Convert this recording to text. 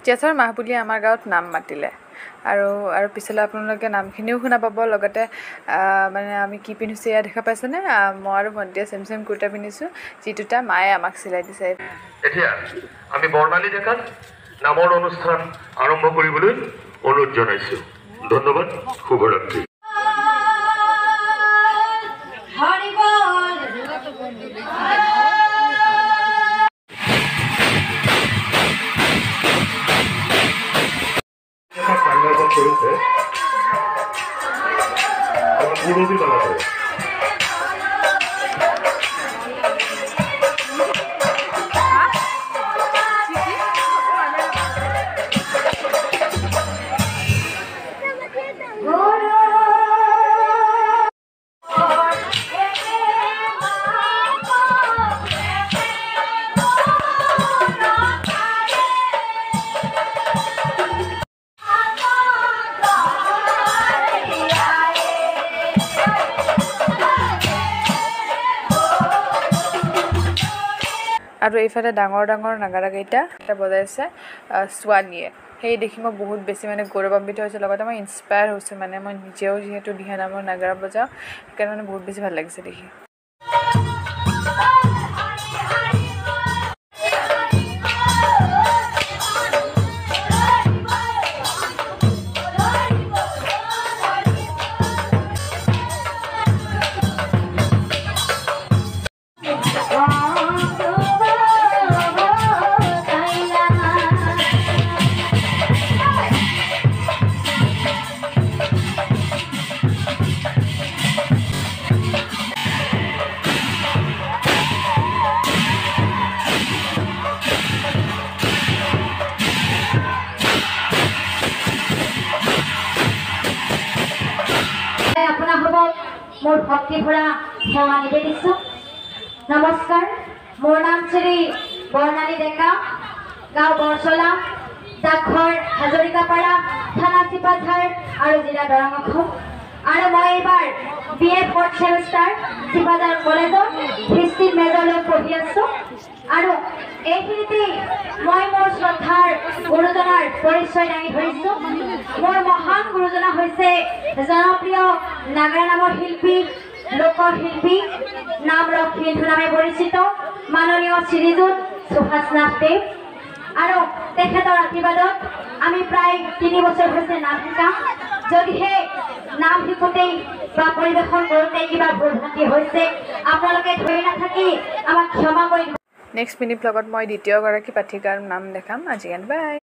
তিয়াছৰ মাহ বুলি আমাৰ গাঁৱত নাম মাতিলে আৰু পিছলৈ আপোনালোকে নামখিনিও শুনা পাব লগতে মানে আমি কি পিন্ধিছোঁ এয়া দেখা পাইছেনে মই আৰু ভণ্টিয়ে চেম চেম কুৰ্তা পিন্ধিছোঁ যিটোটা মায়ে আমাক চিলাই দিছে এতিয়া আমি বৰ্ণালী ডেকাত নামৰ অনুষ্ঠান আৰম্ভ কৰিবলৈ অনুৰোধ জনাইছোঁ ধন্যবাদ শুভৰাত্ৰি কৰিছে আমাৰ পুৰণি বালাটো আৰু এইফালে ডাঙৰ ডাঙৰ নাগাৰাকেইটা বজাইছে ছোৱালীয়ে সেই দেখি মই বহুত বেছি মানে গৌৰৱান্বিত হৈছোঁ লগতে মই ইনস্পায়াৰ হৈছোঁ মানে মই নিজেও যিহেতু দিহা নামৰ নাগাৰা বজাওঁ সেইকাৰণে মানে বহুত বেছি ভাল লাগিছে দেখি মোৰ ভক্তি ভৰা সেৱা নিবেদিছো নমস্কাৰ মোৰ নাম শ্ৰী বৰ্ণালী ডেকা গাঁও বৰচলা ডাকঘৰ হাজৰিকাপাৰা থানা চিপাঝাৰ আৰু জিলা দৰং অসম আৰু মই এইবাৰ BA 4th চেমিষ্টাৰ চিপাঝাৰ কলেজত হিষ্ট্ৰী মেজৰ লৈ পঢ়ি আছোঁ আৰু এইখিনিতে মই মোৰ শ্ৰদ্ধাৰ গুৰুজনাৰ পৰিচয় দাঙি ধৰিছোঁ মোৰ মহান গুৰুজনা হৈছে জনপ্ৰিয় নাগাৰা নামৰ শিল্পী লোকশিল্পী নাম ৰক্ষী নামে পৰিচিত মাননীয় শ্ৰীযুত সুভাষ নাথদেৱ আৰু তেখেতৰ আশীৰ্বাদত আমি প্ৰায় 3 বছৰ হৈছে নাম শিকা যদিহে নাম শিকোঁতেই বা পৰিৱেশন কৰোঁতেই কিবা ভুল ভ্ৰান্তি হৈছে আপোনালোকে ধৰি নাথাকি আমাক ক্ষমা কৰি নেক্সট মিনি ব্লগত মই দ্বিতীয়গৰাকী পাঠিকাৰ নাম দেখাম আজি বাই